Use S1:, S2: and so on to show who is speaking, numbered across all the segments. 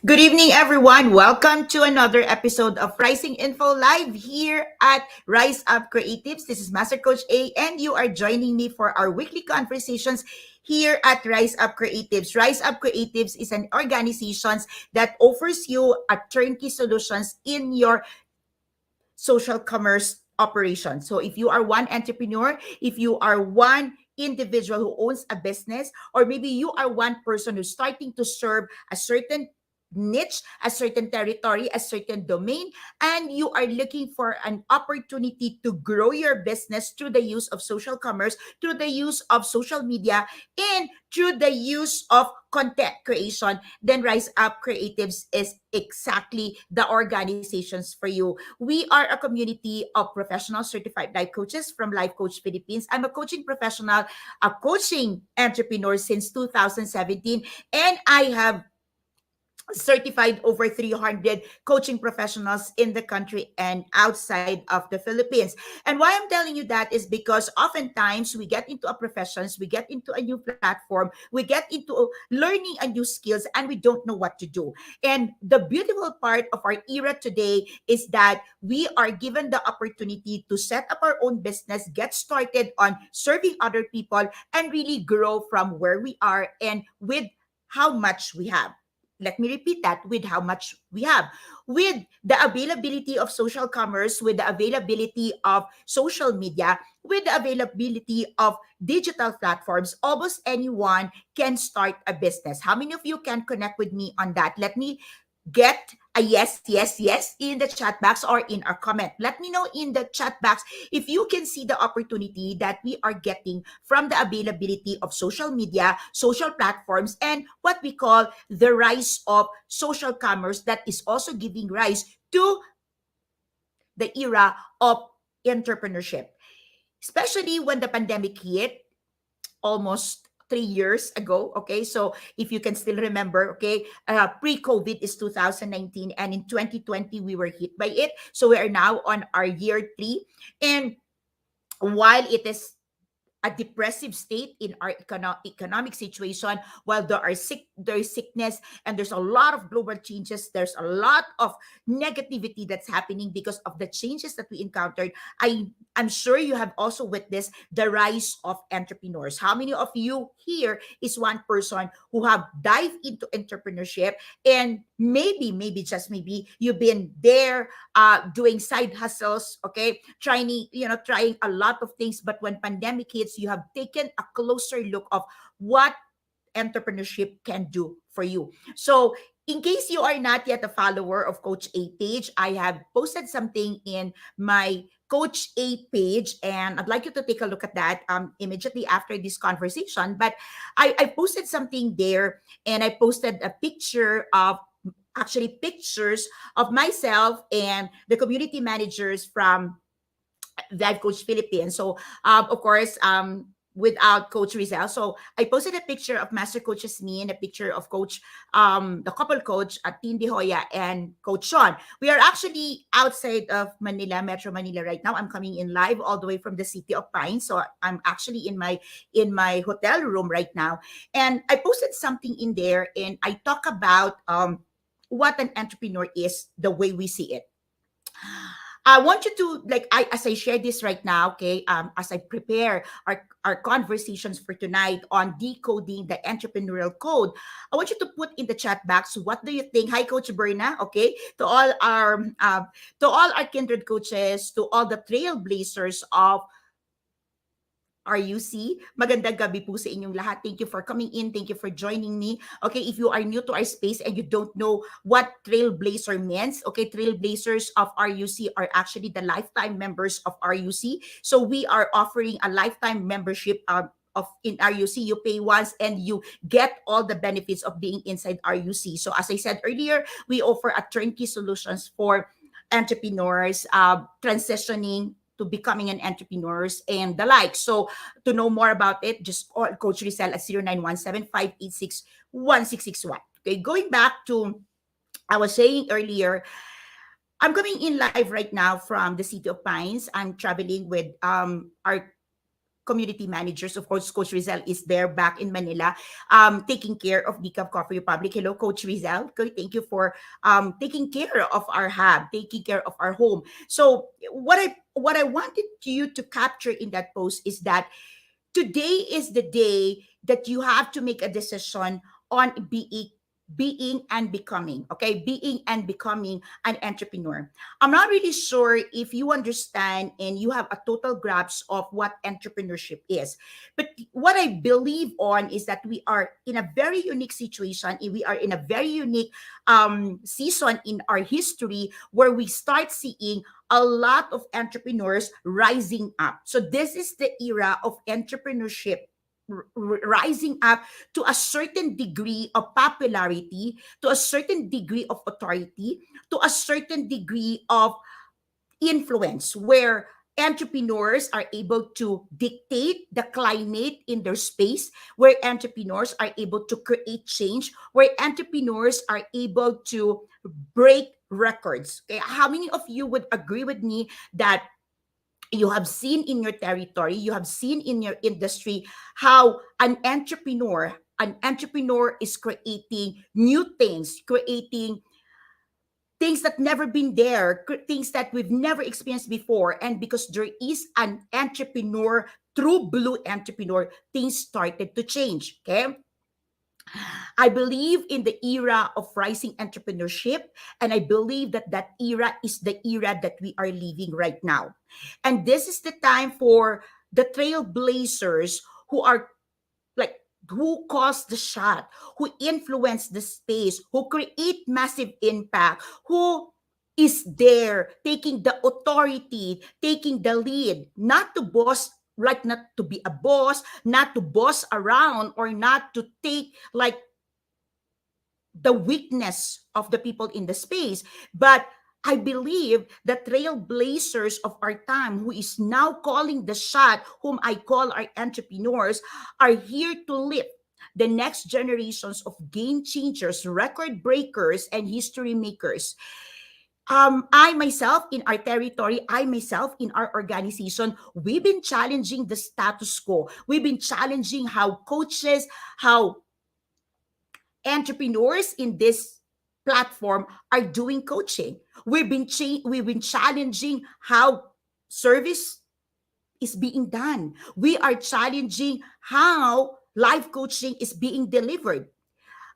S1: Good evening, everyone. Welcome to another episode of Rising Info Live here at Rise Up Creatives. This is Master Coach A, and you are joining me for our weekly conversations here at Rise Up Creatives. Rise Up Creatives is an organization that offers you a turnkey solutions in your social commerce operation. So if you are one entrepreneur, if you are one individual who owns a business, or maybe you are one person who's starting to serve a certain niche, a certain territory, a certain domain, and you are looking for an opportunity to grow your business through the use of social commerce, through the use of social media, and through the use of content creation, then Rise Up Creatives is exactly the organizations for you. We are a community of professional certified life coaches from Life Coach Philippines. I'm a coaching professional, a coaching entrepreneur since 2017, and I have certified over 300 coaching professionals in the country and outside of the Philippines. And why I'm telling you that is because oftentimes we get into a professions, we get into a new platform, we get into learning a new skills, and we don't know what to do. And the beautiful part of our era today is that we are given the opportunity to set up our own business, get started on serving other people, and really grow from where we are and with how much we have. Let me repeat that, with how much we have. With the availability of social commerce, with the availability of social media, with the availability of digital platforms, almost anyone can start a business. How many of you can connect with me on that? Let me get a yes, yes, yes in the chat box or in our comment. Let me know in the chat box if you can see the opportunity that we are getting from the availability of social media, social platforms, and what we call the rise of social commerce that is also giving rise to the era of entrepreneurship. Especially when the pandemic hit, almost 3 years ago. Okay, so if you can still remember, okay, pre-COVID is 2019, and in 2020 we were hit by it. So we are now on our year three, and while it is a depressive state in our economic situation, while there is sickness, and there's a lot of global changes, there's a lot of negativity that's happening because of the changes that we encountered. I'm sure you have also witnessed the rise of entrepreneurs. How many of you here is one person who have dived into entrepreneurship, and maybe just maybe you've been there doing side hustles, okay, trying a lot of things, but when pandemic hits, you have taken a closer look of what entrepreneurship can do for you. So in case you are not yet a follower of Coach A page, I have posted something in my Coach A page, and I'd like you to take a look at that immediately after this conversation. But I posted something there, and I posted a picture of, actually pictures of myself and the community managers from Life Coach Philippines. So, of course, without Coach Rizal. So I posted a picture of Master Coaches me and a picture of Coach, the couple coach at Team De Hoya and Coach Sean. We are actually outside of Manila, Metro Manila right now. I'm coming in live all the way from the city of Pines. So I'm actually in my hotel room right now. And I posted something in there, and I talk about what an entrepreneur is, the way we see it. I want you to, like, I as I share this right now, okay, as I prepare our conversations for tonight on decoding the entrepreneurial code, I want you to put in the chat box, what do you think? Hi, Coach Berna, okay, to all our kindred coaches, to all the trailblazers of RUC. Magandang gabi po sa inyong lahat. Thank you for coming in. Thank you for joining me. Okay, if you are new to our space and you don't know what Trailblazer means, okay, Trailblazers of RUC are actually the lifetime members of RUC. So we are offering a lifetime membership of in RUC. You pay once and you get all the benefits of being inside RUC. So as I said earlier, we offer a turnkey solutions for entrepreneurs transitioning to becoming an entrepreneurs and the like. So to know more about it, just call Coach Rizal at 0917-586-1661. Okay, going back to, I was saying earlier, I'm coming in live right now from the City of Pines. I'm traveling with our community managers. Of course, Coach Rizal is there back in Manila, taking care of Decaf Coffee Republic. Hello, Coach Rizal. Thank you for taking care of our hub, taking care of our home. So what I wanted you to capture in that post is that today is the day that you have to make a decision on being and becoming, okay, being and becoming an entrepreneur. I'm not really sure if you understand and you have a total grasp of what entrepreneurship is, but what I believe on is that we are in a very unique situation, we are in a very unique season in our history where we start seeing a lot of entrepreneurs rising up. So this is the era of entrepreneurship rising up to a certain degree of popularity, to a certain degree of authority, to a certain degree of influence, where entrepreneurs are able to dictate the climate in their space, where entrepreneurs are able to create change, where entrepreneurs are able to break records. Okay, how many of you would agree with me that you have seen in your territory, you have seen in your industry how an entrepreneur is creating new things, creating things that never been there, things that we've never experienced before. And because there is an entrepreneur, true blue entrepreneur, things started to change. Okay. I believe in the era of rising entrepreneurship, and I believe that that era is the era that we are living right now. And this is the time for the trailblazers who are like, who calls the shot, who influence the space, who create massive impact, who is there taking the authority, taking the lead, not to boss, right? Not to be a boss, not to boss around, or not to take like the weakness of the people in the space. But I believe the trailblazers of our time, who is now calling the shot, whom I call our entrepreneurs, are here to lift the next generations of game changers, record breakers, and history makers. I myself in our territory, I myself in our organization, we've been challenging the status quo. We've been challenging how coaches, how entrepreneurs in this platform are doing coaching. We've been challenging how service is being done. We are challenging how life coaching is being delivered.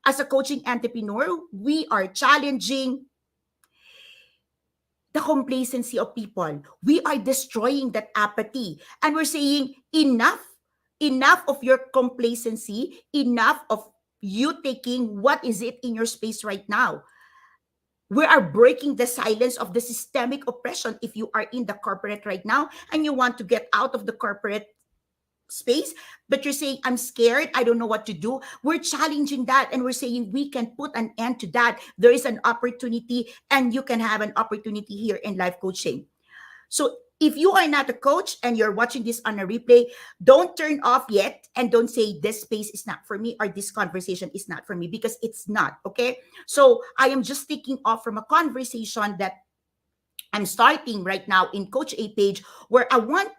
S1: As a coaching entrepreneur, we are challenging the complacency of people. We are destroying that apathy. And we're saying, enough of your complacency, enough of you taking what is it in your space right now. We are breaking the silence of the systemic oppression. If you are in the corporate right now and you want to get out of the corporate space, but you're saying, I'm scared, I don't know what to do, we're challenging that, and we're saying we can put an end to that. There is an opportunity, and you can have an opportunity here in life coaching. So if you are not a coach and you're watching this on a replay, don't turn off yet and don't say this space is not for me or this conversation is not for me, because it's not. Okay. So I am just taking off from a conversation that I'm starting right now in Coach A page, where I want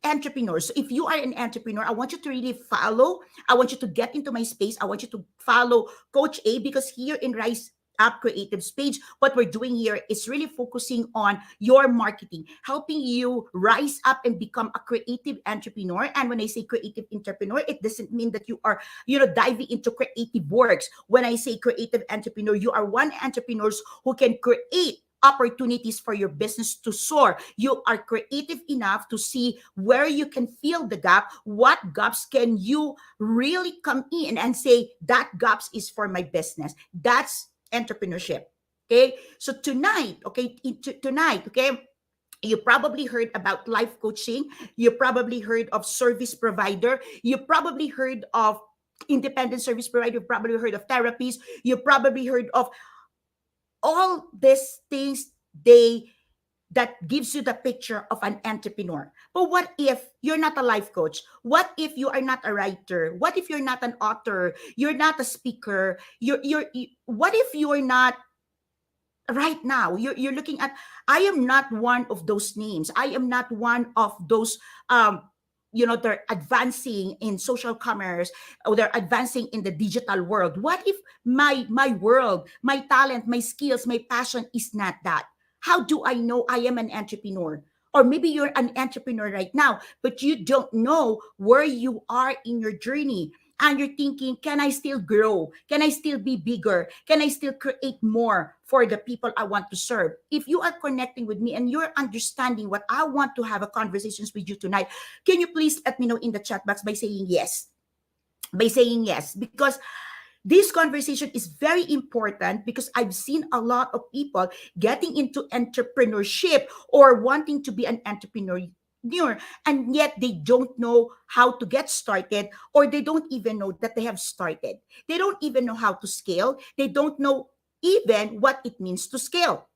S1: entrepreneurs. So if you are an entrepreneur, I want you to really follow. I want you to get into my space. I want you to follow Coach A, because here in Rise Up Creatives page, what we're doing here is really focusing on your marketing, helping you rise up and become a creative entrepreneur. And when I say creative entrepreneur, it doesn't mean that you are, diving into creative works. When I say creative entrepreneur, you are one entrepreneurs who can create opportunities for your business to soar. You are creative enough to see where you can fill the gap. What gaps can you really come in and say, that gaps is for my business? That's entrepreneurship. Okay. So tonight, okay, you probably heard about life coaching. You probably heard of service provider. You probably heard of independent service provider. You probably heard of therapies. You probably heard of all these things that gives you the picture of an entrepreneur. But what if you're not a life coach? What if you are not a writer? What if you're not an author? You're not a speaker. What if you are not right now? You're looking at, I am not one of those names. I am not one of those they're advancing in social commerce, or they're advancing in the digital world. What if my world, my talent, my skills, my passion is not that? How do I know I am an entrepreneur? Or maybe you're an entrepreneur right now, but you don't know where you are in your journey, and you're thinking, can I still grow? Can I still be bigger? Can I still create more for the people I want to serve? If you are connecting with me and you're understanding what I want to have a conversations with you tonight, can you please let me know in the chat box by saying yes? By saying yes, because this conversation is very important, because I've seen a lot of people getting into entrepreneurship or wanting to be an entrepreneur, and yet they don't know how to get started, or they don't even know that they have started. They don't even know how to scale. They don't know even what it means to scale.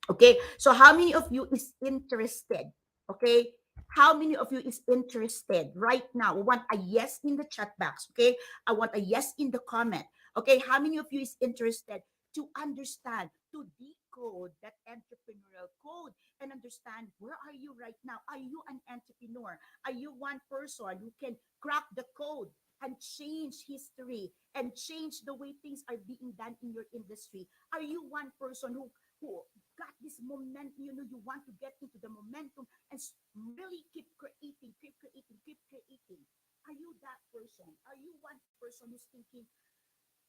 S1: Okay, so how many of you is interested? Okay, how many of you is interested right now? I want a yes in the chat box. Okay, I want a yes in the comment. Okay, how many of you is interested to understand, to decode that entrepreneurial code, and understand where are you right now? Are you an entrepreneur? Are you one person who can crack the code and change history and change the way things are being done in your industry? Are you one person who got this momentum, you want to get into the momentum and really keep creating, keep creating, keep creating? Are you that person? Are you one person who's thinking,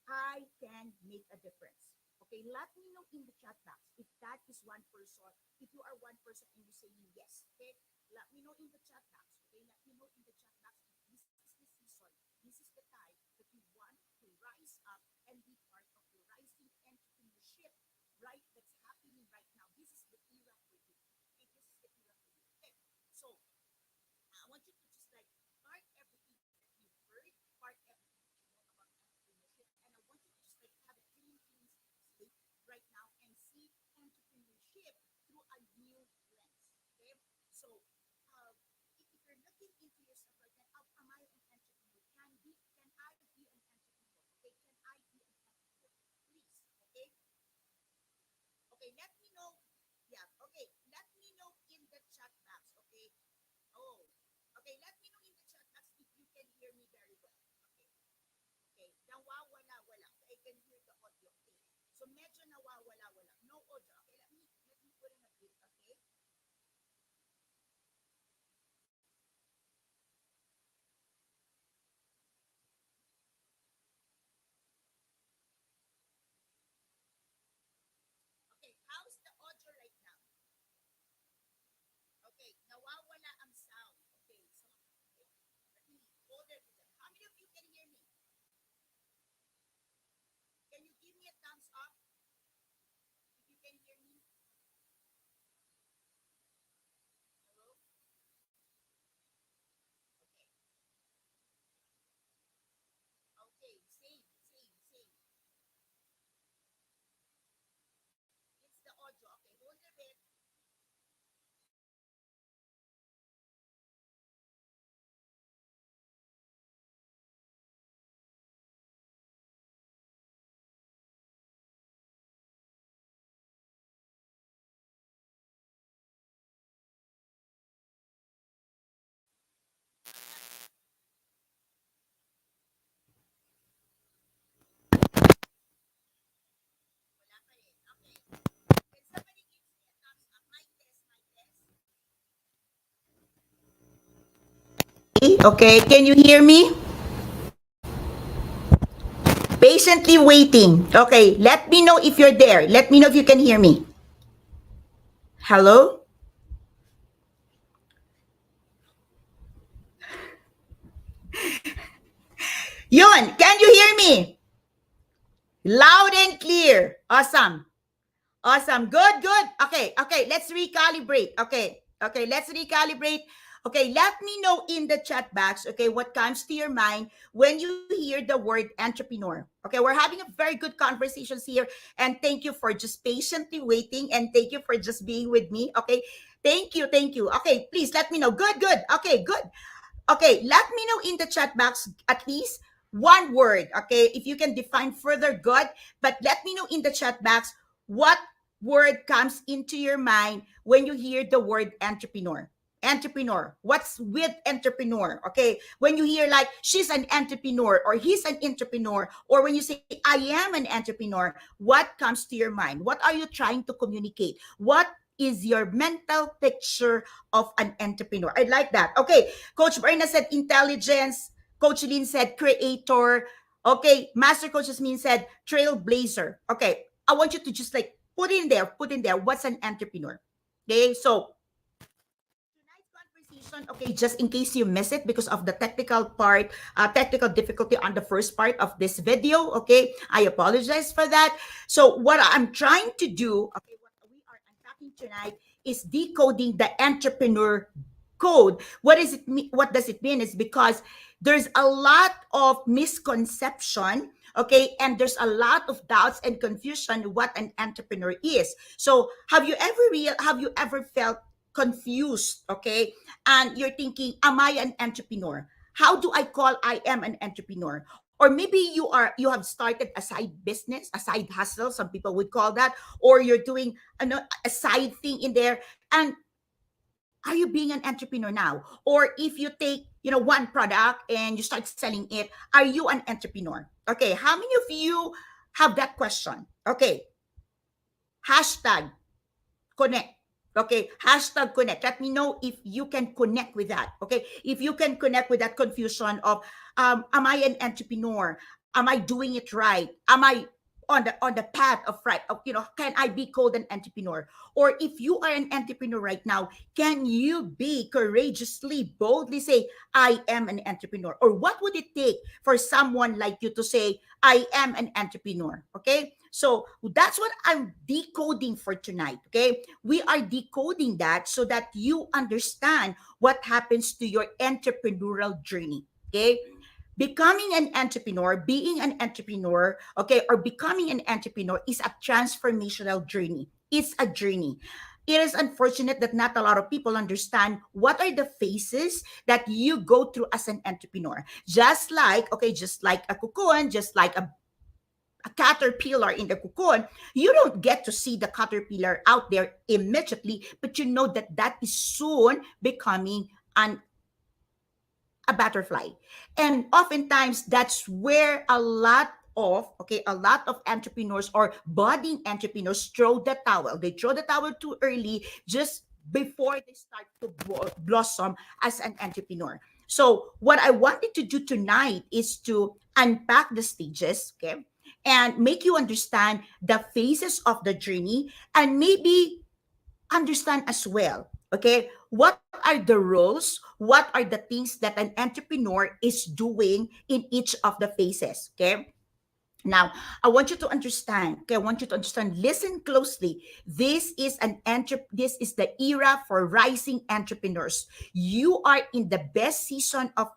S1: I can make a difference? Okay, let me know in the chat box if that is one person. If you are one person and you're saying yes, okay, let me know in the chat box. Okay, let me know in the chat box if this is the season, this is the time that you want to rise up and be part of the rising entrepreneurship, right? That's happening right now. This is the era for you. Okay, this is the era for you. Okay, so I want you to just like part everything that you've heard, part everything that you know about entrepreneurship, and I want you to just like have a clean slate right now and see entrepreneurship through a new lens. Okay, so if you're looking into yourself right now, am I an entrepreneur? Can I be an entrepreneur? Okay, can I be an entrepreneur? Please, okay, okay, let me know. Yeah, okay, let me know in the chat box. Okay, oh, okay, let me know in the chat box if you can hear me very well. Okay, okay, nawawala-wala. I can hear the audio. Okay, so medyo nawawala-wala. No audio. Okay, let me put in a bit. Okay, okay, how's the audio right now? Okay, nawawala ang sound. Okay, so okay, let me hold it. How many of you can hear me? Can you give me a thumbs up if you can hear me? Hello? Okay, okay, same. It's the audio. Okay, hold a bit. Wala pa rin. Okay. Can somebody give me a thumbs up? My test, my test. Okay, can you hear me? Patiently waiting. Okay, let me know if you're there. Let me know if you can hear me. Hello? Yun, can you hear me? Loud and clear. Awesome. Awesome. Good, good. Okay, let's recalibrate. Okay, let's recalibrate. Okay, let me know in the chat box, okay, what comes to your mind when you hear the word entrepreneur. Okay, we're having a very good conversations here, and thank you for just patiently waiting, and thank you for just being with me. Okay, thank you, thank you. Okay, please let me know. Good, good. Okay, good. Okay, let me know in the chat box at least one word. Okay, if you can define further, good. But let me know in the chat box what word comes into your mind when you hear the word entrepreneur. Entrepreneur. What's with entrepreneur? Okay. When you hear like she's an entrepreneur or he's an entrepreneur, or when you say I am an entrepreneur, what comes to your mind? What are you trying to communicate? What is your mental picture of an entrepreneur? I like that. Okay. Coach Berna said intelligence. Coach Lynn said creator. Okay. Master Coach Jasmine said trailblazer. Okay. I want you to just like put in there what's an entrepreneur. Okay. So tonight's conversation, okay, just in case you miss it because of the technical part, technical difficulty on the first part of this video, okay, I apologize for that. So what I'm trying to do, okay, what we are unpacking tonight is decoding the entrepreneur code. What is it mean? What does it mean? Is because there's a lot of misconception, okay, and there's a lot of doubts and confusion what an entrepreneur is. So have you ever felt confused, okay, and you're thinking, am I an entrepreneur? How do I call I am an entrepreneur? Or maybe you have started a side business, a side hustle, some people would call that, or you're doing a side thing in there. And are you being an entrepreneur now? Or if you take, one product and you start selling it, are you an entrepreneur? Okay, how many of you have that question? Okay, hashtag connect. Okay, hashtag connect. Let me know if you can connect with that. Okay, if you can connect with that confusion of, am I an entrepreneur? Am I doing it right? Am I on the path of right? Of, can I be called an entrepreneur? Or if you are an entrepreneur right now, can you be courageously, boldly say, I am an entrepreneur? Or what would it take for someone like you to say, I am an entrepreneur? Okay, so that's what I'm decoding for tonight. Okay, we are decoding that so that you understand what happens to your entrepreneurial journey. Okay, becoming an entrepreneur, being an entrepreneur, okay, or becoming an entrepreneur is a transformational journey. It's a journey. It is unfortunate that not a lot of people understand what are the phases that you go through as an entrepreneur. Just like a cocoon, just like a caterpillar in the cocoon, you don't get to see the caterpillar out there immediately, but you know that that is soon becoming an a butterfly. And oftentimes that's where a lot of entrepreneurs or budding entrepreneurs throw the towel. They throw the towel too early just before they start to blossom as an entrepreneur. So what I wanted to do tonight is to unpack the stages, okay, and make you understand the phases of the journey, and maybe understand as well, okay, what are the roles, what are the things that an entrepreneur is doing in each of the phases, okay. Now, I want you to understand, okay, I want you to understand, listen closely. This is the era for rising entrepreneurs. You are in the best season of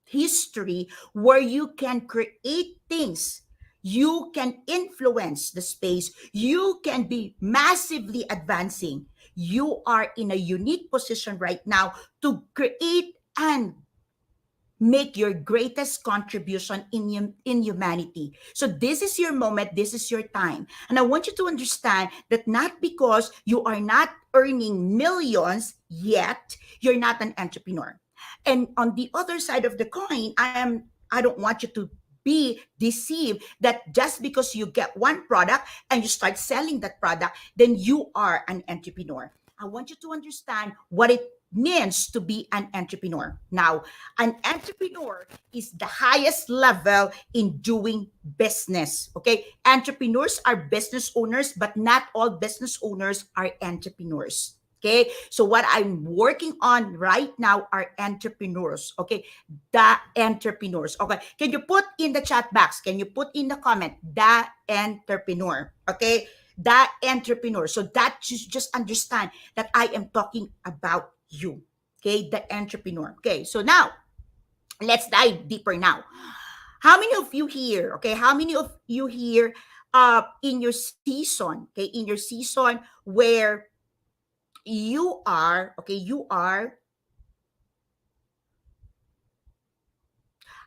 S1: history where you can create things. You can influence the space. You can be massively advancing. You are in a unique position right now to create and make your greatest contribution in humanity. So this is your moment, this is your time. And I want you to understand that not because you are not earning millions yet, you're not an entrepreneur. And on the other side of the coin, I don't want you to be deceived that just because you get one product and you start selling that product, then you are an entrepreneur. I want you to understand what it means to be an entrepreneur. Now, an entrepreneur is the highest level in doing business. Okay, entrepreneurs are business owners, but not all business owners are entrepreneurs. Okay, so what I'm working on right now are entrepreneurs. Okay, the entrepreneurs. Okay, can you put in the chat box? Can you put in the comment the entrepreneur? Okay, the entrepreneur. So that you just understand that I am talking about you. Okay, the entrepreneur. Okay, so now let's dive deeper now. How many of you here, okay, how many of you here in your season, okay, in your season where you are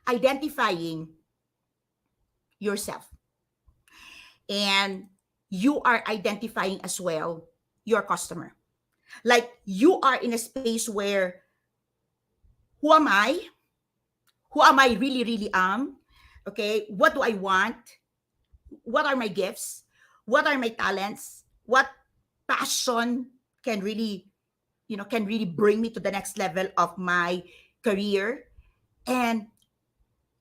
S1: identifying yourself, and you are identifying as well your customer. Like you are in a space where who am I? Who am I really, really am? Okay, what do I want? What are my gifts? What are my talents? What passion can really, can really bring me to the next level of my career? And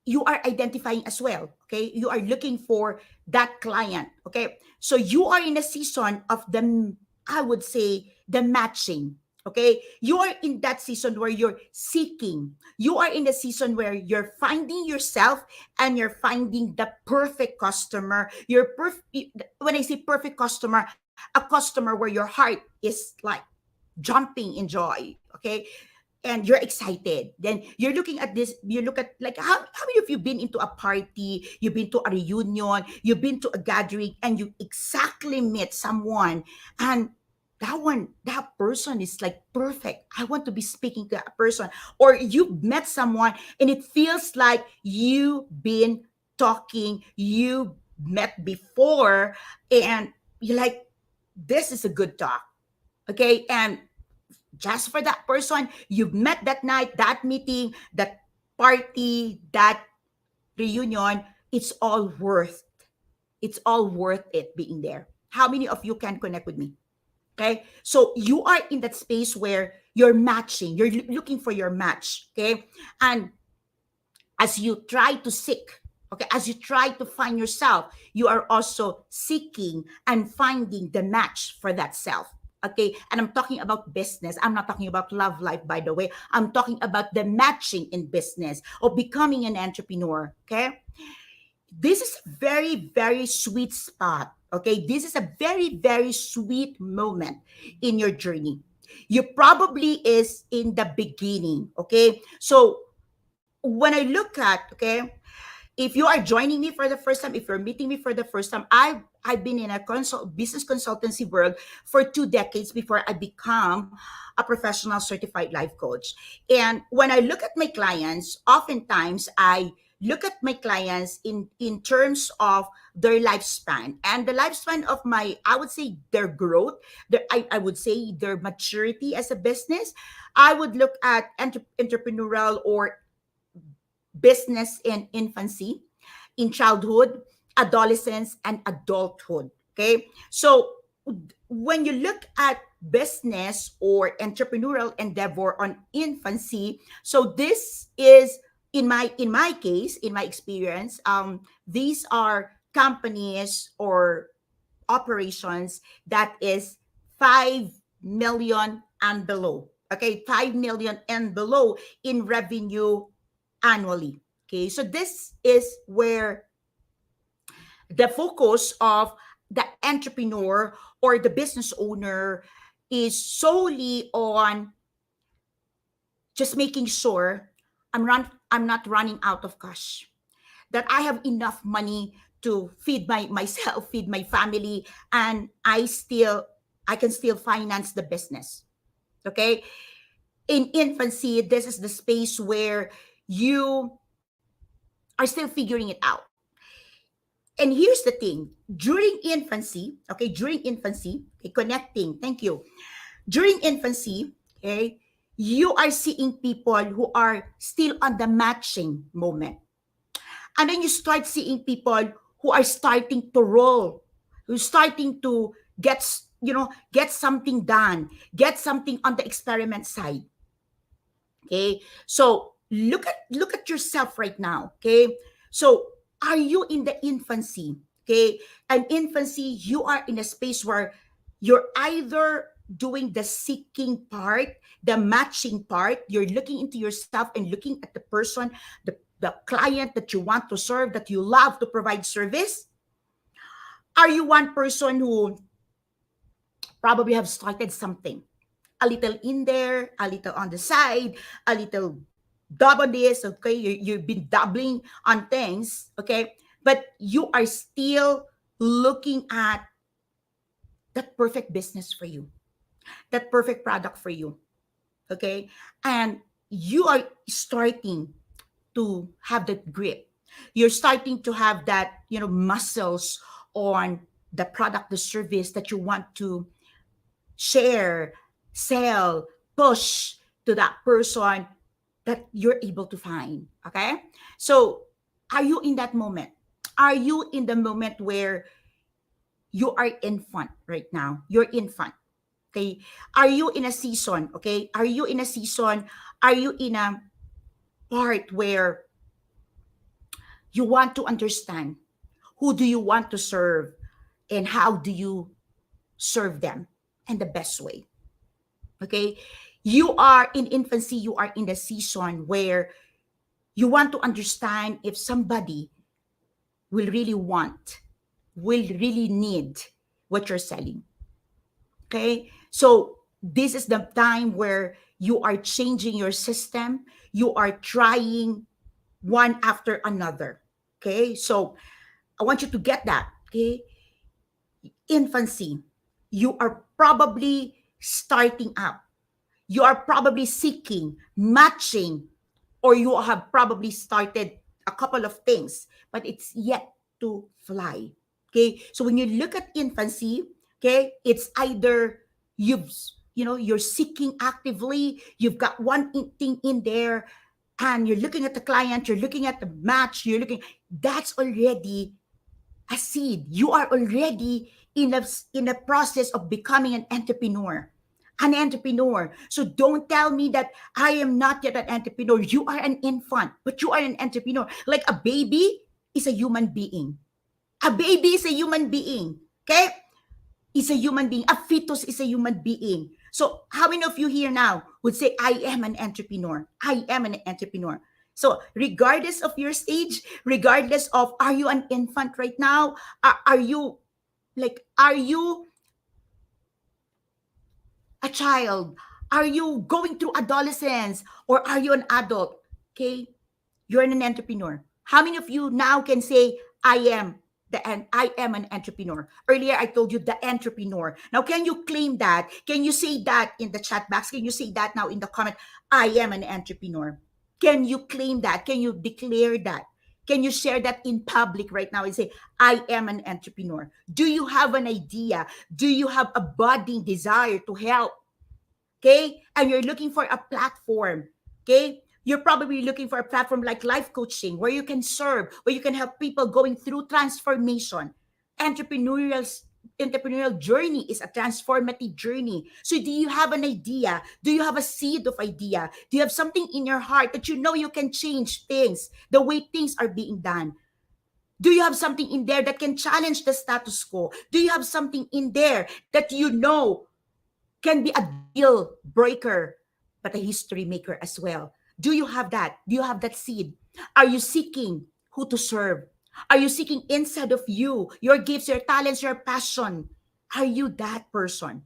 S1: you are identifying as well. Okay, you are looking for that client. Okay, so you are in a season of the, I would say, the matching. Okay, you are in that season where you're seeking, you are in a season where you're finding yourself, and you're finding the perfect customer. When I say perfect customer, a customer where your heart is like jumping in joy. Okay, and you're excited, then you're looking at this, you look at, like, how many of you been into a party, you've been to a reunion, you've been to a gathering, and you exactly meet someone, and that person is like perfect, I want to be speaking to that person. Or you met someone and it feels like you've been talking, you met before, and you're like, this is a good talk. Okay, and just for that person you've met that night, that meeting, that party, that reunion, it's all worth, it's all worth it being there. How many of you can connect with me? Okay, so you are in that space where you're matching, you're looking for your match. Okay, and as you try to seek, okay, as you try to find yourself, you are also seeking and finding the match for that self. Okay, and I'm talking about business, I'm not talking about love life, by the way, I'm talking about the matching in business or becoming an entrepreneur. Okay, this is a very, very sweet spot. Okay, this is a very, very sweet moment in your journey. You probably is in the beginning. Okay, so when I look at, okay, if you are joining me for the first time, if you're meeting me for the first time, I've been in a business consultancy world for 2 decades before I become a professional certified life coach. And when I look at my clients, oftentimes I look at my clients in terms of their lifespan, and the lifespan of my, I would say, their growth, I would say their maturity as a business. I would look at entrepreneurial or business in infancy, in childhood, adolescence, and adulthood. Okay. So when you look at business or entrepreneurial endeavor on infancy, so this is, in my case, in my experience, these are companies or operations that is 5 million and below. Okay, 5 million and below in revenue annually. Okay, so this is where the focus of the entrepreneur or the business owner is solely on just making sure I'm not running out of cash, that I have enough money to feed myself, feed my family, and I can still finance the business. Okay? In infancy, this is the space where you are still figuring it out. And here's the thing, during infancy, okay, connecting, thank you. During infancy, okay, you are seeing people who are still on the matching moment. And then you start seeing people who are starting to roll, who's starting to get something done, get something on the experiment side. Okay, so look at yourself right now. Okay, so are you in the infancy? Okay, and infancy, you are in a space where you're either doing the seeking part, the matching part, you're looking into yourself and looking at the person, the client that you want to serve, that you love to provide service. Are you one person who probably have started something, a little in there, a little on the side, a little double this, okay? You've been doubling on things, okay? But you are still looking at that perfect business for you, that perfect product for you, okay? And you are starting to have that grip. You're starting to have that, muscles on the product, the service that you want to share sell, push to that person that you're able to find. Okay? So, are you in that moment? Are you in the moment where you are infant right now? You're infant. Okay? Are you in a season? Okay? Are you in a season? Are you in a part where you want to understand who do you want to serve and how do you serve them in the best way? Okay? You are in infancy, you are in the season where you want to understand if somebody will really want, will really need what you're selling. Okay? So this is the time where you are changing your system, you are trying one after another. Okay? So I want you to get that. Okay? Infancy, you are probably starting out. You are probably seeking, matching, or you have probably started a couple of things, but it's yet to fly. Okay. So when you look at infancy, okay, it's either you've, you're seeking actively, you've got one thing in there, and you're looking at the client, you're looking at the match, that's already a seed. You are already in a process of becoming an entrepreneur. An entrepreneur. So don't tell me that I am not yet an entrepreneur. You are an infant, but you are an entrepreneur. Like a baby is a human being. A baby is a human being. Okay? Is a human being. A fetus is a human being. So how many of you here now would say, I am an entrepreneur? I am an entrepreneur. So regardless of your stage, regardless of, are you an infant right now? Are you a child? Are you going through adolescence? Or are you an adult? Okay? You're an entrepreneur. How many of you now can say, I am an entrepreneur? Earlier I told you the entrepreneur. Now can you claim that? Can you say that in the chat box? Can you say that now in the comment? I am an entrepreneur. Can you claim that? Can you declare that? Can you share that in public right now and say, I am an entrepreneur? Do you have an idea? Do you have a budding desire to help? Okay? And you're looking for a platform. Okay? You're probably looking for a platform like life coaching where you can serve, where you can help people going through transformation. Entrepreneurial entrepreneurial journey is a transformative journey. So do you have an idea? Do you have a seed of idea? Do you have something in your heart that you know you can change things, the way things are being done? Do you have something in there that can challenge the status quo? Do you have something in there that you know can be a deal breaker, but a history maker as well? Do you have that? Do you have that seed? Are you seeking who to serve? Are you seeking inside of you, your gifts, your talents, your passion? Are you that person?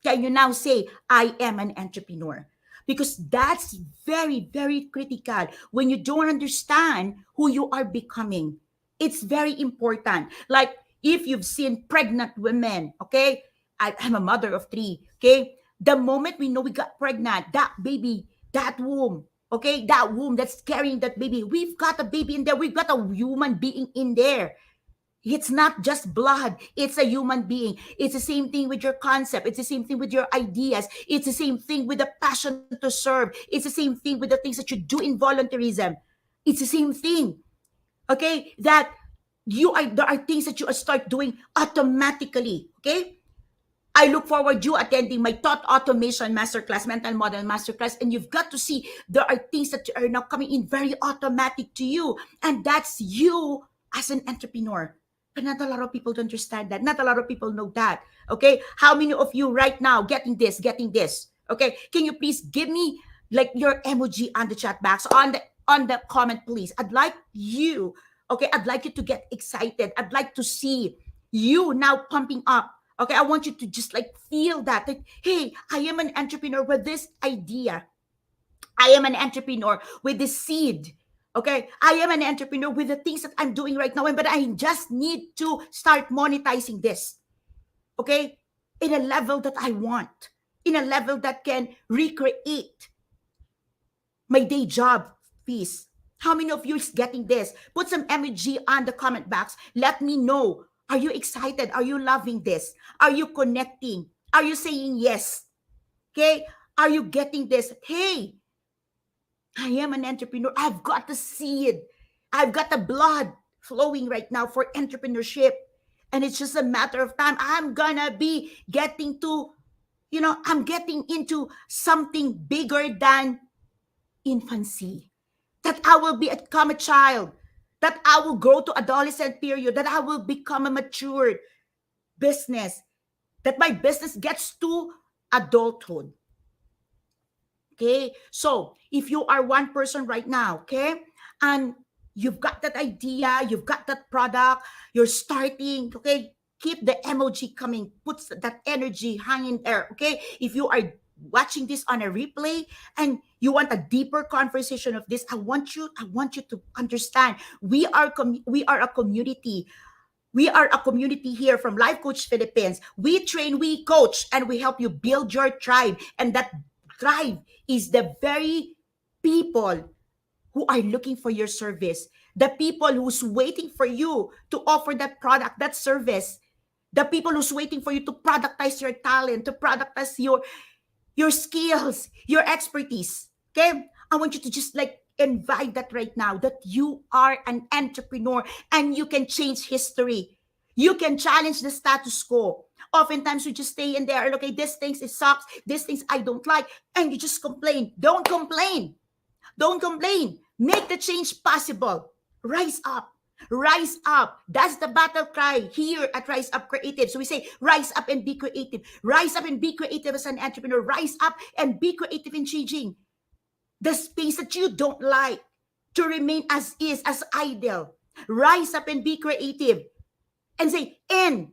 S1: Can you now say, I am an entrepreneur? Because that's very, very critical when you don't understand who you are becoming. It's very important. Like if you've seen pregnant women, okay? I'm a mother of three, okay? The moment we know we got pregnant, that baby, that womb, okay? That womb that's carrying that baby, we've got a baby in there. We've got a human being in there. It's not just blood. It's a human being. It's the same thing with your concept. It's the same thing with your ideas. It's the same thing with the passion to serve. It's the same thing with the things that you do in volunteerism. It's the same thing. Okay? That there are things that you start doing automatically. Okay? I look forward you attending my thought automation masterclass, mental model masterclass, and you've got to see there are things that are now coming in very automatic to you. And that's you as an entrepreneur. But not a lot of people understand that. Not a lot of people know that. Okay. How many of you right now getting this, getting this? Okay. Can you please give me like your emoji on the chat box, on the comment, please? I'd like you, okay, I'd like you to get excited. I'd like to see you now pumping up. Okay, I want you to just like feel that, like, hey, I am an entrepreneur with this idea. I am an entrepreneur with this seed. Okay, I am an entrepreneur with the things that I'm doing right now, but I just need to start monetizing this. Okay, in a level that I want, in a level that can recreate my day job piece. How many of you is getting this? Put some emoji on the comment box. Let me know. Are you excited? Are you loving this? Are you connecting? Are you saying yes? Okay? Are you getting this? Hey, I am an entrepreneur. I've got the seed. I've got the blood flowing right now for entrepreneurship. And it's just a matter of time. I'm gonna be getting to, I'm getting into something bigger than infancy. That I will become a child. That I will grow to adolescent period. That I will become a mature business. That my business gets to adulthood. Okay, so if you are one person right now, okay, and you've got that idea, you've got that product, you're starting, okay, keep the emoji coming, put that energy hanging there, okay. If you are watching this on a replay and you want a deeper conversation of this, I want you to understand we are a community. We are a community here from Life Coach Philippines. We train, we coach, and we help you build your tribe. And that tribe is the very people who are looking for your service, the people who's waiting for you to offer that product, that service, the people who's waiting for you to productize your talent, to productize your skills, your expertise. Okay? I want you to just like invite that right now that you are an entrepreneur and you can change history. You can challenge the status quo. Oftentimes we just stay in there, okay, these things it sucks, these things I don't like, and you just complain. Don't complain. Don't complain. Make the change possible. Rise up. Rise up. That's the battle cry here at Rise Up Creative. So we say, rise up and be creative. Rise up and be creative as an entrepreneur. Rise up and be creative in changing the space that you don't like to remain as is, as idle. Rise up and be creative and say, end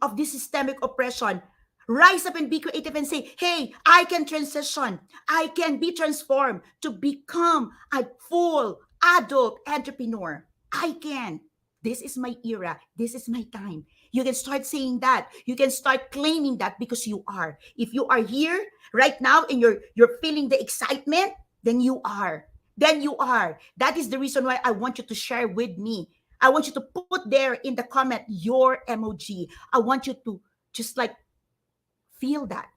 S1: of this systemic oppression. Rise up and be creative and say, hey, I can transition. I can be transformed to become a full adult entrepreneur. I can. This is my era. This is my time. You can start saying that. You can start claiming that because you are. If you are here right now and you're feeling the excitement, then you are. Then you are. That is the reason why I want you to share with me. I want you to put there in the comment your emoji. I want you to just like feel that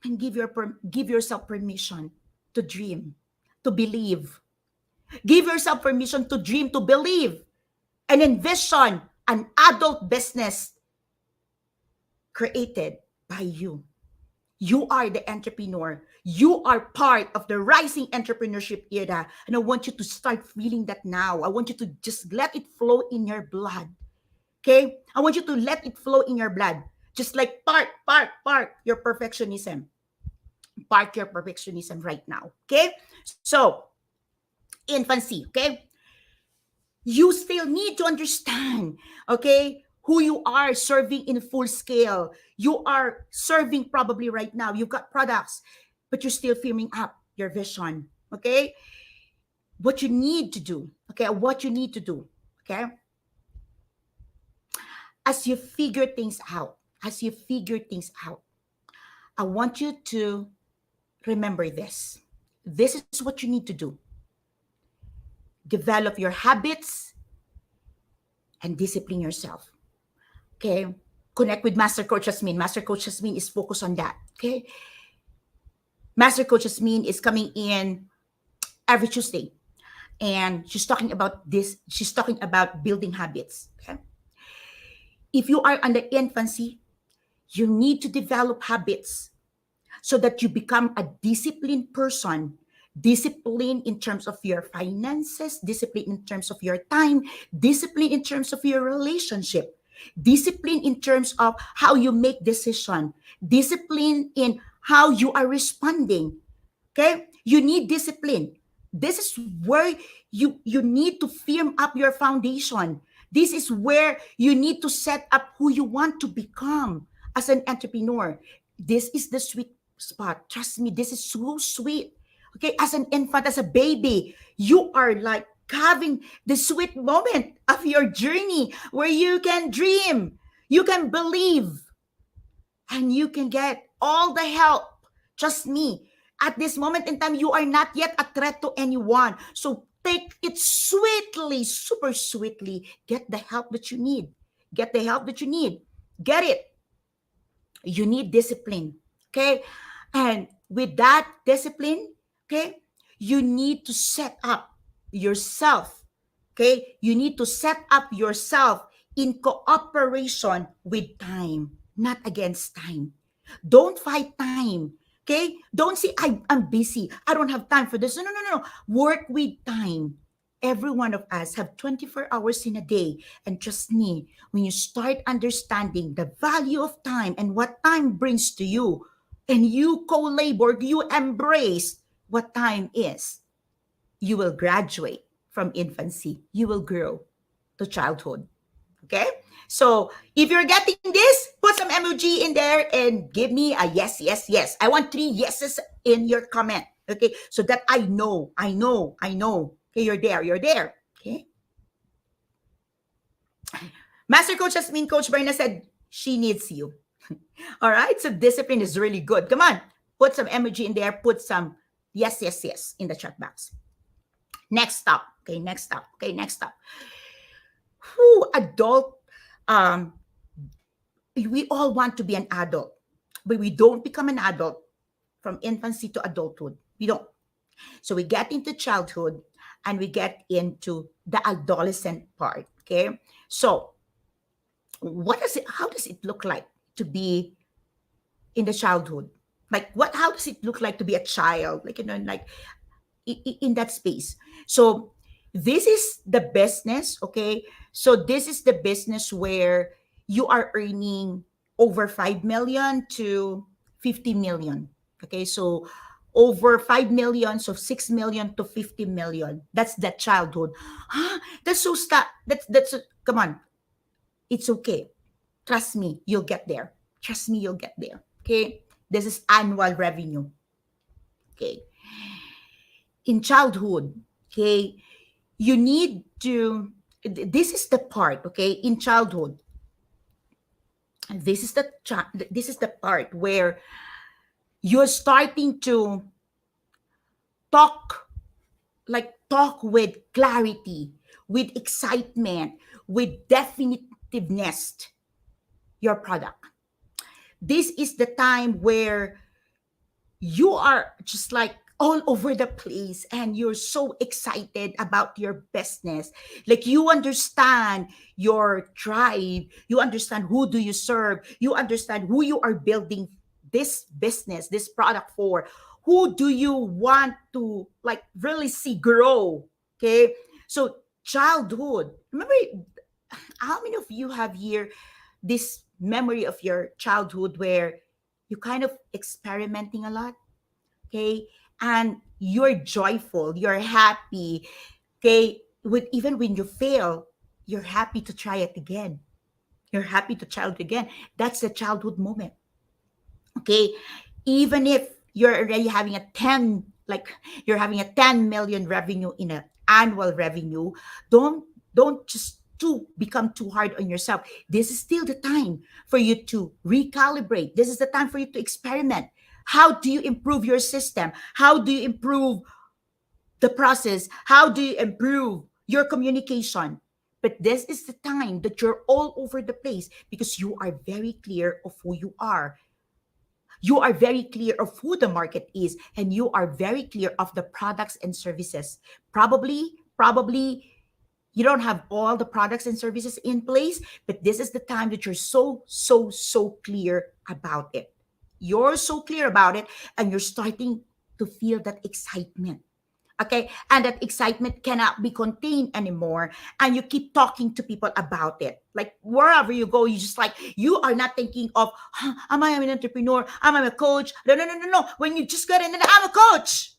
S1: and give yourself permission to dream, to believe. Give yourself permission to dream, to believe, and envision an adult business created by you. You are the entrepreneur. You are part of the rising entrepreneurship era. And I want you to start feeling that now. I want you to just let it flow in your blood. Okay? I want you to let it flow in your blood. Just like park your perfectionism. Park your perfectionism right now. Okay? So, infancy. Okay? You still need to understand. Okay? Who you are serving in full scale. You are serving probably right now. You've got products, but you're still firming up your vision. Okay? What you need to do. Okay? What you need to do. Okay? As you figure things out, I want you to remember this. This is what you need to do. Develop your habits and discipline yourself. Okay? Connect with Master Coach Jasmine. Master Coach Jasmine is focused on that. Okay? Master Coach Jasmine is coming in every Tuesday. And she's talking about this. She's talking about building habits. Okay? If you are under infancy, you need to develop habits so that you become a disciplined person. Discipline in terms of your finances, discipline in terms of your time, discipline in terms of your relationship, discipline in terms of how you make decision, discipline in how you are responding. Okay? You need discipline. This is where you need to firm up your foundation. This is where you need to set up who you want to become as an entrepreneur. This is the sweet spot. Trust me, this is so sweet. Okay, as an infant, as a baby, you are like having the sweet moment of your journey where you can dream, you can believe, and you can get all the help. Trust me, at this moment in time, you are not yet a threat to anyone. So take it sweetly, super sweetly. Get the help that you need. Get the help that you need. Get it. You need discipline. Okay? And with that discipline, okay, you need to set up yourself. Okay, you need to set up yourself in cooperation with time, not against time. Don't fight time. Okay, don't say I'm busy. I don't have time for this. No, no, no, no. Work with time. Every one of us have 24 hours in a day. And trust me, when you start understanding the value of time and what time brings to you, and you co-labor, you embrace what time is, you will graduate from infancy. You will grow to childhood. Okay? So if you're getting this, put some emoji in there and give me a yes, yes, yes. I want 3 yeses in your comment. Okay? So that I know, I know, I know. Okay, you're there, you're there. Okay? Master Coach Jasmine, Coach Berna said she needs you. All right? So discipline is really good. Come on. Put some emoji in there. Put some yes, yes, yes in the chat box. Next up. Okay, next up. Okay, next up. Who adult um we all want to be an adult, but we don't become an adult from infancy to adulthood. We don't. So we get into childhood and we get into the adolescent part. Okay. So what does it how does it look like to be in the childhood? Like what how does it look like to be a child? Like like in that space. So this is the business, okay? So this is the business where you are earning over 5 million to 50 million. Okay, so over 5 million, so 6 million to 50 million. That's the childhood. That's so that's come on. It's okay. Trust me, you'll get there. Trust me, you'll get there. Okay? This is annual revenue. Okay. In childhood, okay, you need to this is the part, okay, in childhood, this is the part where you're starting to talk, like talk with clarity, with excitement, with definitiveness your product. This is the time where you are just like all over the place and you're so excited about your business, like you understand your tribe, you understand who do you serve, you understand who you are building this business, this product for, who do you want to like really see grow. Okay, so childhood, remember, how many of you have here this memory of your childhood where you kind of experimenting a lot, okay, and you're joyful, you're happy, okay, with even when you fail, you're happy to try it again, you're happy to try it again. That's the childhood moment. Okay, even if you're already having a 10, like you're having a 10 million revenue in an annual revenue, don't just to become too hard on yourself. This is still the time for you to recalibrate. This is the time for you to experiment. How do you improve your system? How do you improve the process? How do you improve your communication? But this is the time that you're all over the place because you are very clear of who you are. You are very clear of who the market is, and you are very clear of the products and services. Probably you don't have all the products and services in place, but this is the time that you're so clear about it. You're so clear about it, and you're starting to feel that excitement. Okay, and that excitement cannot be contained anymore, and you keep talking to people about it, like wherever you go, you just like, you are not thinking of, huh, am I an entrepreneur, am I a coach? No, no, no, no, no. When you just got in, I'm a coach,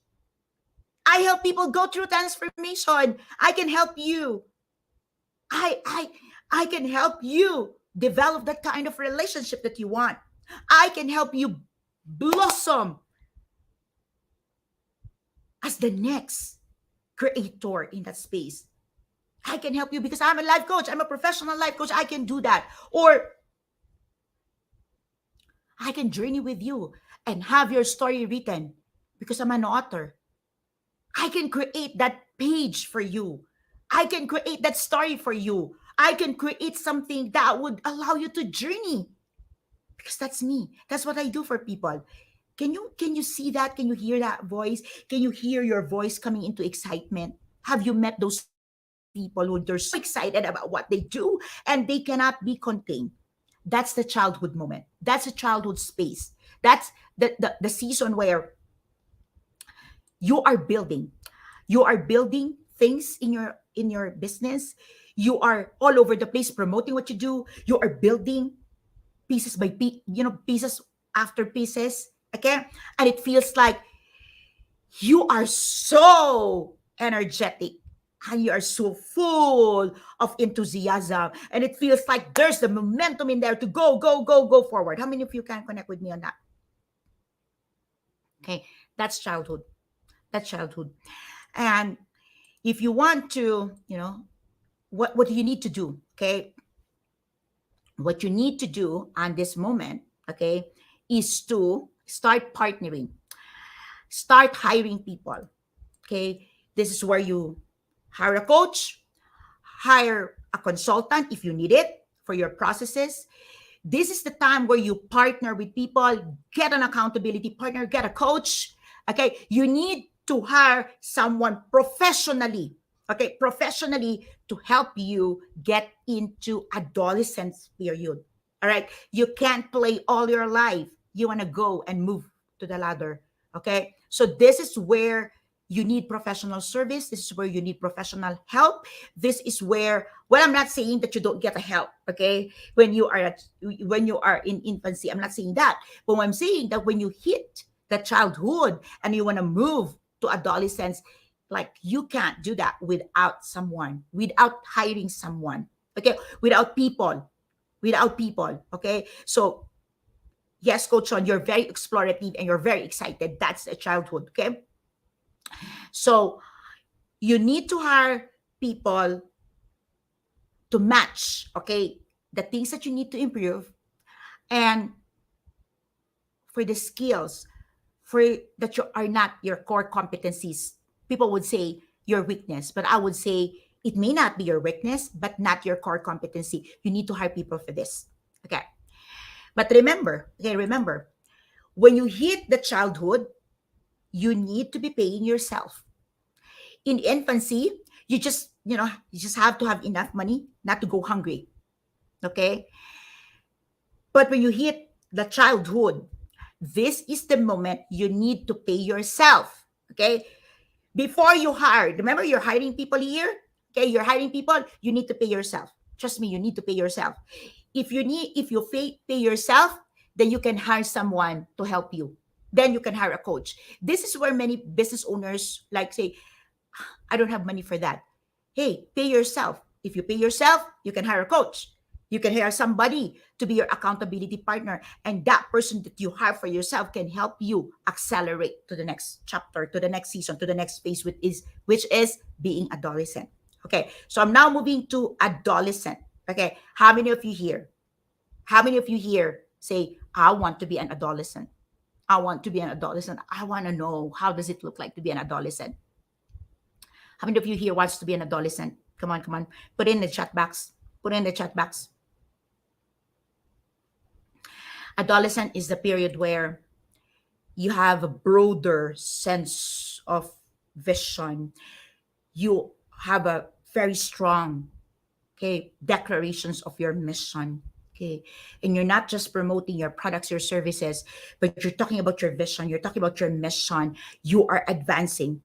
S1: I help people go through transformation, I can help you, i i I can help you develop that kind of relationship that you want. I can help you blossom as the next creator in that space. I can help you because I'm a life coach. I'm a professional life coach. I can do that. Or I can journey with you and have your story written because I'm an author. I can create that page for you. I can create that story for you. I can create something that would allow you to journey because that's me. That's what I do for people. Can you see that? Can you hear that voice? Can you hear your voice coming into excitement? Have you met those people who they're so excited about what they do and they cannot be contained? That's the childhood moment. That's a childhood space. That's the season where you are building. You are building things in your business. You are all over the place promoting what you do. You are building pieces by pieces after pieces. Okay, and it feels like you are so energetic and you are so full of enthusiasm, and it feels like there's the momentum in there to go forward. How many of you can connect with me on that? Okay, that's childhood. That's childhood. And if you want to, what do you need to do? Okay, what you need to do on this moment, okay, is to start partnering, start hiring people. Okay, this is where you hire a coach, hire a consultant if you need it for your processes. This is the time where you partner with people, get an accountability partner, get a coach. Okay, you need to hire someone professionally, okay, professionally, to help you get into adolescence period. All right, you can't play all your life. You want to go and move to the ladder. Okay, so this is where you need professional service. This is where you need professional help. This is where, well, I'm not saying that you don't get the help, okay, when you are in infancy. I'm not saying that, but I'm saying that when you hit the childhood and you want to move to adolescence, like, you can't do that without someone, without hiring someone, okay, without people, okay. So yes, Coach Sean, you're very explorative and you're very excited. That's a childhood, okay. So you need to hire people to match, okay, the things that you need to improve, and for the skills for that you are not your core competencies. People would say your weakness, but I would say it may not be your weakness, but not your core competency. You need to hire people for this. Okay. But remember, when you hit the childhood, you need to be paying yourself. In infancy, you just have to have enough money not to go hungry. Okay. But when you hit the childhood, this is the moment you need to pay yourself. Okay. Before you hire, remember, you're hiring people here. Okay. You're hiring people, you need to pay yourself. Trust me, you need to pay yourself. If you pay yourself, then you can hire someone to help you. Then you can hire a coach. This is where many business owners like say, I don't have money for that. Hey, pay yourself. If you pay yourself, you can hire a coach. You can hire somebody to be your accountability partner. And that person that you hire for yourself can help you accelerate to the next chapter, to the next season, to the next phase, which is being adolescent. Okay, so I'm now moving to adolescent. Okay, how many of you here? How many of you here say, I want to be an adolescent? I want to be an adolescent. I want to know, how does it look like to be an adolescent? How many of you here wants to be an adolescent? Come on, come on. Put in the chat box. Put in the chat box. Adolescent is the period where you have a broader sense of vision. You have a very strong, okay, declarations of your mission. Okay. And you're not just promoting your products, your services, but you're talking about your vision. You're talking about your mission. You are advancing.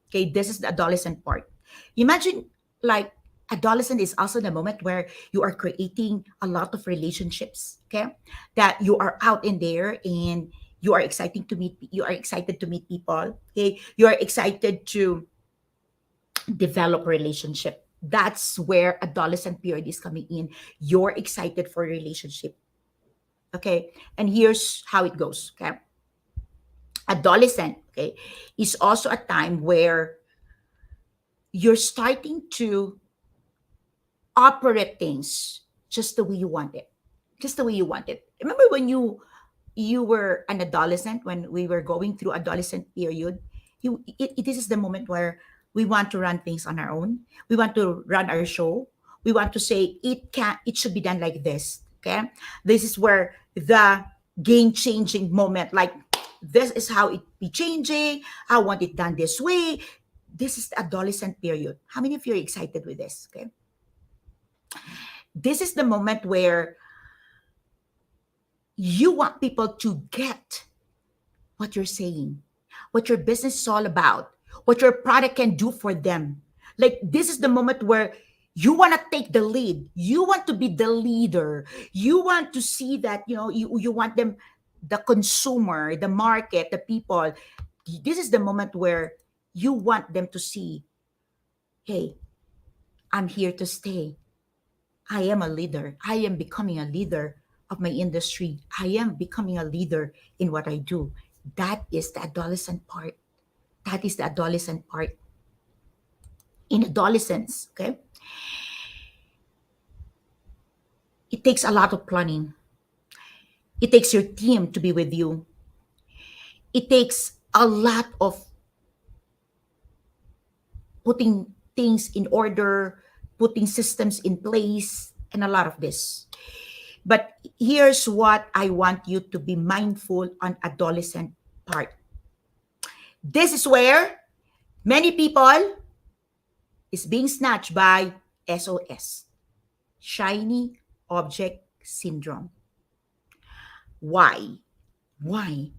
S1: Okay, this is the adolescent part. Imagine, like, adolescent is also the moment where you are creating a lot of relationships. Okay, that you are out in there and you are excited to meet people. Okay, you are excited to develop relationship. That's where adolescent period is coming in. You're excited for relationship. Okay, and here's how it goes. Okay, adolescent, okay, is also a time where you're starting to operate things just the way you want it. Just the way you want it. Remember when you were an adolescent, when we were going through adolescent period, this is the moment where we want to run things on our own. We want to run our show. We want to say it should be done like this. Okay? This is where the game changing moment, like, This is how it be changing. I want it done this way. This is the adolescent period. How many of you are excited with this? Okay. This is the moment where you want people to get what you're saying, what your business is all about, what your product can do for them. Like, this is the moment where you want to take the lead. You want to be the leader. You want to see that, you want them, the consumer, the market, the people. This is the moment where you want them to see, hey, I'm here to stay. I am a leader. I am becoming a leader of my industry. I am becoming a leader in what I do. That is the adolescent part. That is the adolescent part. In adolescence, okay, it takes a lot of planning. It takes your team to be with you. It takes a lot of putting things in order, putting systems in place, and a lot of this. But here's what I want you to be mindful on adolescent part. This is where many people is being snatched by SOS, shiny object syndrome. Why? Why?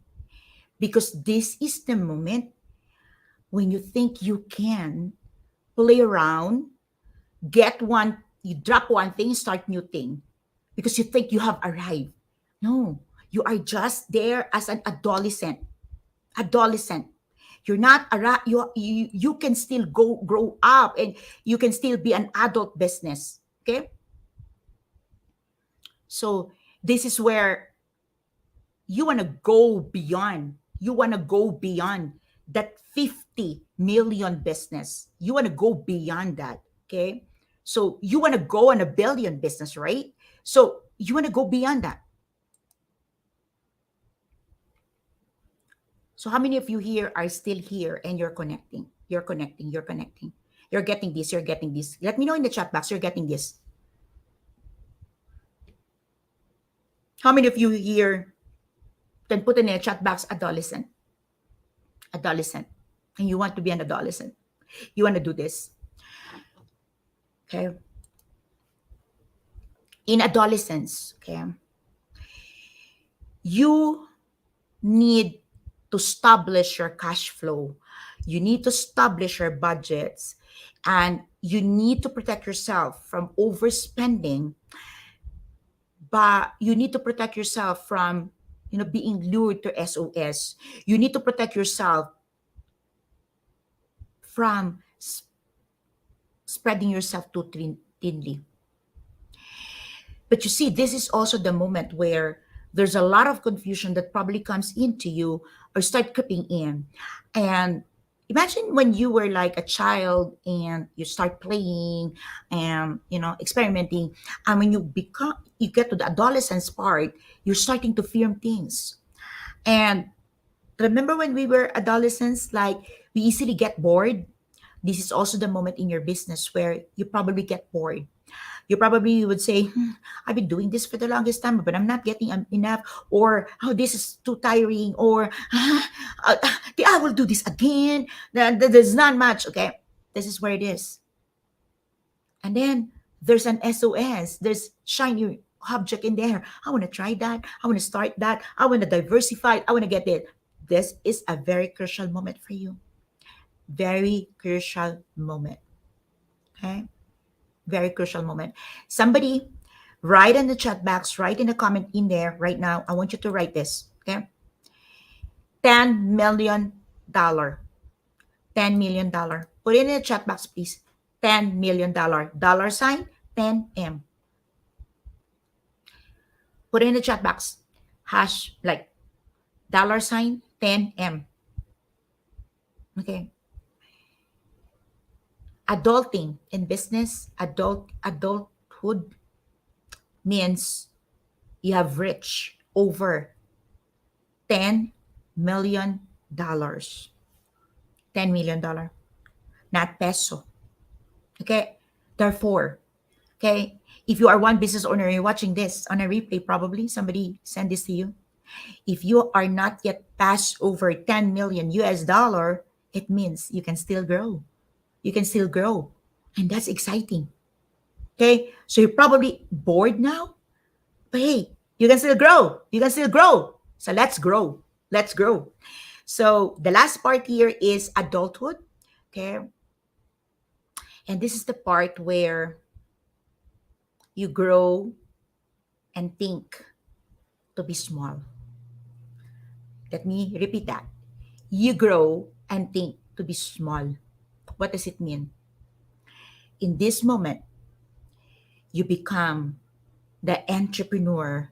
S1: Because this is the moment when you think you can play around, get one, you drop one thing, start new thing, because you think you have arrived. No, you are just there as an adolescent. Adolescent. You're not you can still go grow up, and you can still be an adult business. Okay? So this is where you want to go beyond. You want to go beyond that 50 million business. You want to go beyond that. Okay? So you want to go on a billion business, right? So you want to go beyond that. So how many of you here are still here and you're connecting? You're connecting, you're connecting. You're getting this, you're getting this. Let me know in the chat box you're getting this. How many of you here can put in the chat box adolescent? Adolescent. And you want to be an adolescent. You want to do this. Okay. In adolescence, okay, you need to establish your cash flow. You need to establish your budgets, and you need to protect yourself from overspending. But you need to protect yourself from, being lured to SOS. You need to protect yourself from spreading yourself too thinly. But you see, this is also the moment where there's a lot of confusion that probably comes into you or start creeping in. And imagine when you were like a child and you start playing and, experimenting. And when you get to the adolescence part, you're starting to fear things. And remember when we were adolescents, like we easily get bored. This is also the moment in your business where you probably get bored. You probably would say, I've been doing this for the longest time, but I'm not getting enough, or, oh, this is too tiring, or, I will do this again. There's not much, okay? This is where it is. And then there's an SOS. There's shiny object in there. I want to try that. I want to start that. I want to diversify. I want to get it. This is a very crucial moment for you. Very crucial moment. Okay? Very crucial moment. Somebody write in the chat box, write in the comment in there right now. I want you to write this. Okay? $10 million. $10 million. Put it in the chat box, please. $10 million. Dollar sign 10M. Put it in the chat box. Hash like dollar sign 10M. Okay. Adulting in business, adulthood means you have reached over $10 million. $10 million, not peso. Okay? Therefore, okay, if you are one business owner, you're watching this on a replay, probably somebody send this to you. If you are not yet past over 10 million US dollar, it means you can still grow. You can still grow. And that's exciting. Okay? So you're probably bored now, but hey, you can still grow. You can still grow. So let's grow. Let's grow. So the last part here is adulthood. Okay? And this is the part where you grow and think to be small. Let me repeat that. You grow and think to be small. What does it mean? In this moment, you become the entrepreneur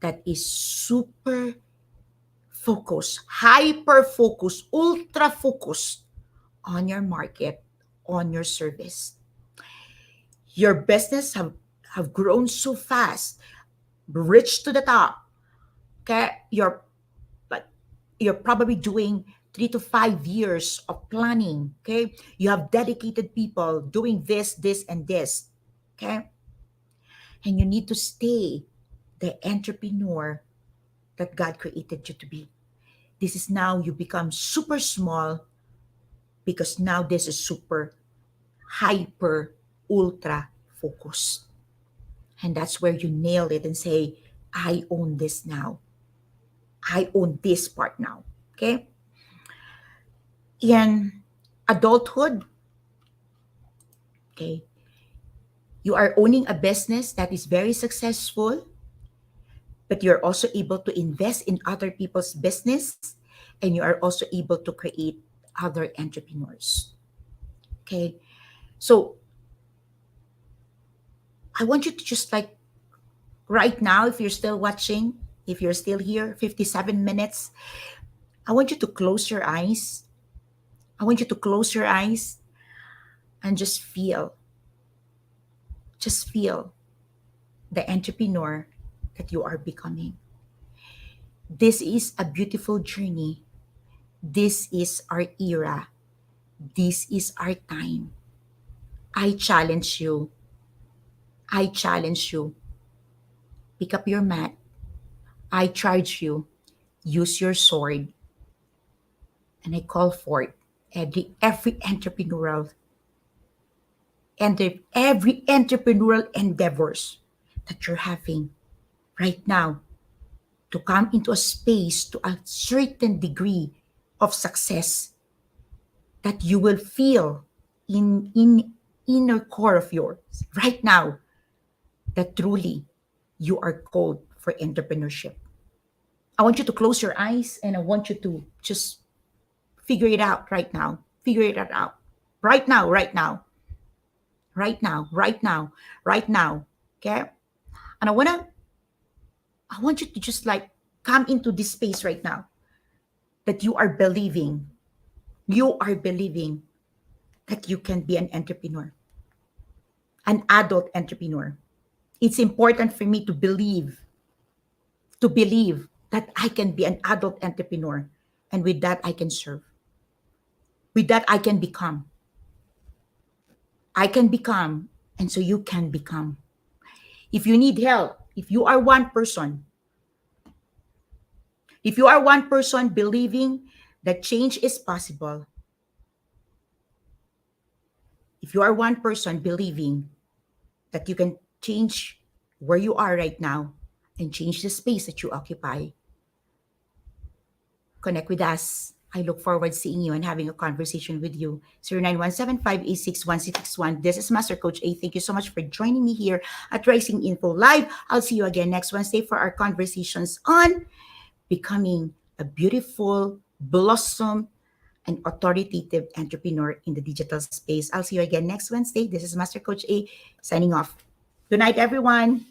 S1: that is super focused, hyper focused, ultra focused on your market, on your service. Your business have grown so fast, reached to the top. Okay, like you're probably doing 3 to 5 years of planning. Okay, you have dedicated people doing this, this, and this. Okay, and you need to stay the entrepreneur that God created you to be. This is now you become super small because now this is super hyper ultra focused. And that's where you nail it and say, I own this now. I own this part now. Okay? In adulthood, okay, you are owning a business that is very successful, but you're also able to invest in other people's business and you are also able to create other entrepreneurs. Okay? So I want you to just like right now, if you're still watching, if you're still here, 57 minutes, I want you to close your eyes. I want you to close your eyes and just feel the entrepreneur that you are becoming. This is a beautiful journey. This is our era. This is our time. I challenge you. I challenge you. Pick up your mat. I charge you. Use your sword. And I call forth every entrepreneurial and every entrepreneurial endeavors that you're having right now to come into a space to a certain degree of success that you will feel in inner core of yours right now that truly you are called for entrepreneurship. I want you to close your eyes and I want you to just figure it out right now. Figure it out. Right now, right now. Right now, right now, right now. Okay? And I want you to just like come into this space right now that you are believing that you can be an entrepreneur, an adult entrepreneur. It's important for me to believe that I can be an adult entrepreneur. And with that, I can serve. With that, I can become. I can become. And so you can become. If you need help, if you are one person believing that change is possible, if you are one person believing that you can change where you are right now and change the space that you occupy, connect with us. I look forward to seeing you and having a conversation with you. 0917-586-1661. This is Master Coach A. Thank you so much for joining me here at Rising Info Live. I'll see you again next Wednesday for our conversations on becoming a beautiful, blossom, and authoritative entrepreneur in the digital space. I'll see you again next Wednesday. This is Master Coach A signing off. Good night, everyone.